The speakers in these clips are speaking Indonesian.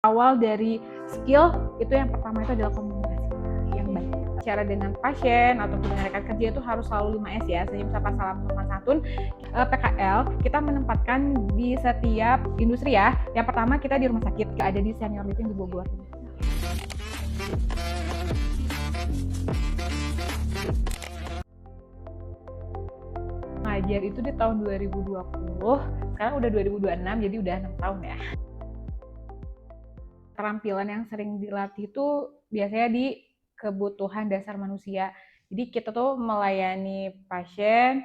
Awal dari skill itu yang pertama itu adalah komunikasi yang baik. Bicara dengan pasien ataupun dengan rekan kerja itu harus selalu 5S ya, senyum, sapa, salam, sopan santun. PKL kita menempatkan di setiap industri ya. Yang pertama kita di rumah sakit, ada di senior living di Bogor. Ngajar itu di tahun 2020, sekarang udah 2026, jadi udah 6 tahun ya. Keterampilan yang sering dilatih itu biasanya di kebutuhan dasar manusia. Jadi kita tuh melayani pasien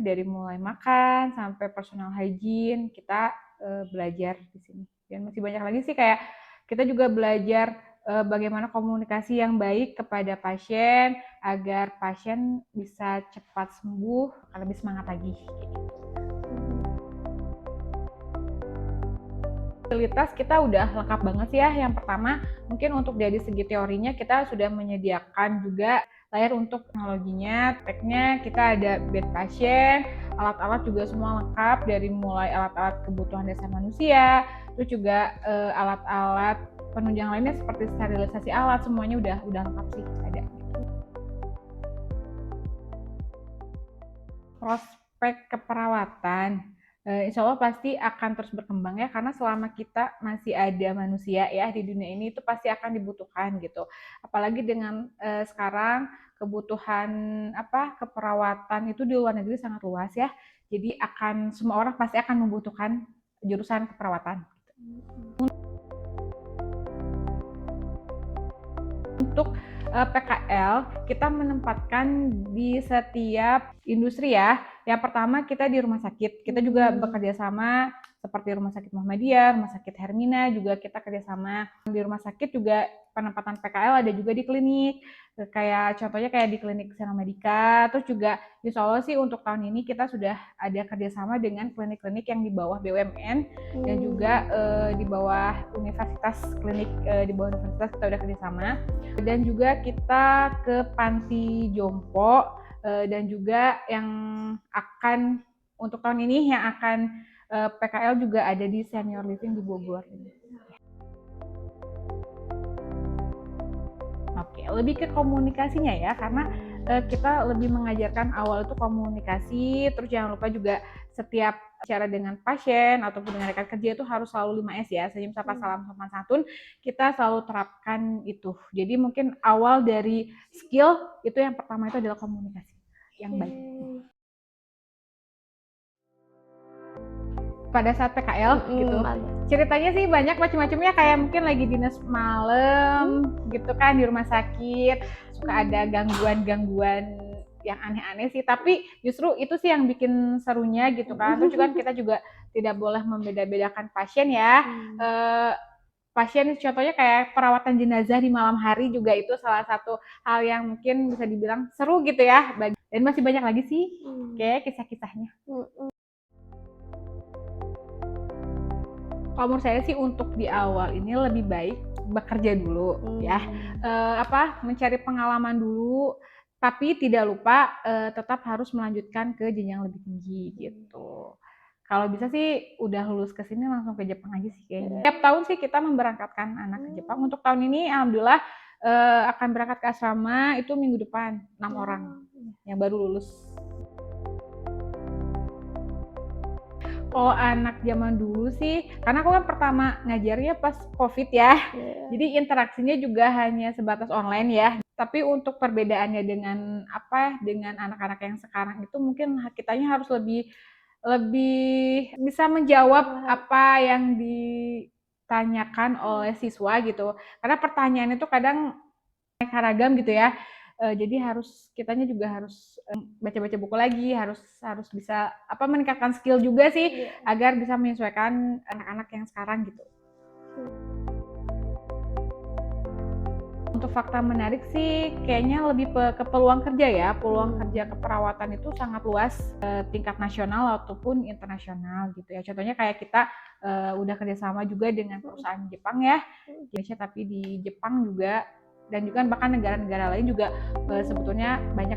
dari mulai makan sampai personal hygiene kita belajar di sini. Dan masih banyak lagi sih, kayak kita juga belajar bagaimana komunikasi yang baik kepada pasien agar pasien bisa cepat sembuh, lebih semangat lagi. Fasilitas kita udah lengkap banget sih ya. Yang pertama, mungkin untuk dari segi teorinya kita sudah menyediakan juga layar untuk teknologinya. Tekniknya kita ada bed pasien, alat-alat juga semua lengkap, dari mulai alat-alat kebutuhan dasar manusia, terus juga alat-alat penunjang lainnya seperti sterilisasi alat, semuanya udah lengkap sih ada. Prospek keperawatan insya Allah pasti akan terus berkembang ya, karena selama kita masih ada manusia ya di dunia ini itu pasti akan dibutuhkan gitu. Apalagi dengan sekarang kebutuhan keperawatan itu di luar negeri sangat luas ya. Jadi semua orang pasti akan membutuhkan jurusan keperawatan. Untuk PKL kita menempatkan di setiap industri ya. Yang pertama kita di rumah sakit, kita juga bekerja sama seperti Rumah Sakit Muhammadiyah, Rumah Sakit Hermina, juga kita kerjasama. Di rumah sakit juga penempatan PKL ada juga di klinik, kayak contohnya kayak di klinik Senomedika. Terus juga insya Allah sih untuk tahun ini kita sudah ada kerjasama dengan klinik-klinik yang di bawah BUMN dan juga di bawah universitas, klinik di bawah universitas kita udah kerjasama. Dan juga kita ke panti jompo, dan juga yang akan untuk tahun ini yang akan PKL juga ada di senior living di Bogor. Oke, lebih ke komunikasinya ya, karena kita lebih mengajarkan awal itu komunikasi, terus jangan lupa juga setiap bicara dengan pasien ataupun dengan rekan kerja itu harus selalu 5S ya, senyum, sapa, salam, sopan santun, kita selalu terapkan itu. Jadi mungkin awal dari skill itu yang pertama itu adalah komunikasi yang baik. Pada saat PKL gitu. Ceritanya sih banyak macam-macamnya, kayak mungkin lagi dinas malam gitu kan di rumah sakit, suka ada gangguan-gangguan yang aneh-aneh sih, tapi justru itu sih yang bikin serunya gitu kan. Terus juga kita juga tidak boleh membeda-bedakan pasien ya. Pasien contohnya kayak perawatan jenazah di malam hari juga itu salah satu hal yang mungkin bisa dibilang seru gitu ya. Dan masih banyak lagi sih kayak kisah-kisahnya. Kalau menurut saya sih untuk di awal ini lebih baik bekerja dulu ya, mencari pengalaman dulu, tapi tidak lupa tetap harus melanjutkan ke jenjang lebih tinggi gitu. Kalau bisa sih udah lulus ke sini langsung ke Jepang aja sih kayaknya. Tiap tahun sih kita memberangkatkan anak ke Jepang. Untuk tahun ini alhamdulillah akan berangkat ke asrama itu minggu depan 6 orang yang baru lulus. Kalau anak zaman dulu sih, karena aku kan pertama ngajarnya pas COVID ya, jadi interaksinya juga hanya sebatas online ya. Tapi untuk perbedaannya dengan anak-anak yang sekarang itu mungkin kitanya harus lebih bisa menjawab apa yang ditanyakan oleh siswa gitu. Karena pertanyaan itu kadang aneka ragam gitu ya. Jadi kitanya juga harus baca-baca buku lagi, harus bisa meningkatkan skill juga sih agar bisa menyesuaikan anak-anak yang sekarang gitu. Untuk fakta menarik sih kayaknya lebih ke peluang kerja ya. Peluang kerja keperawatan itu sangat luas, tingkat nasional ataupun internasional gitu ya. Contohnya kayak kita udah kerjasama juga dengan perusahaan Jepang ya, Indonesia tapi di Jepang juga, dan juga bahkan negara-negara lain juga sebetulnya banyak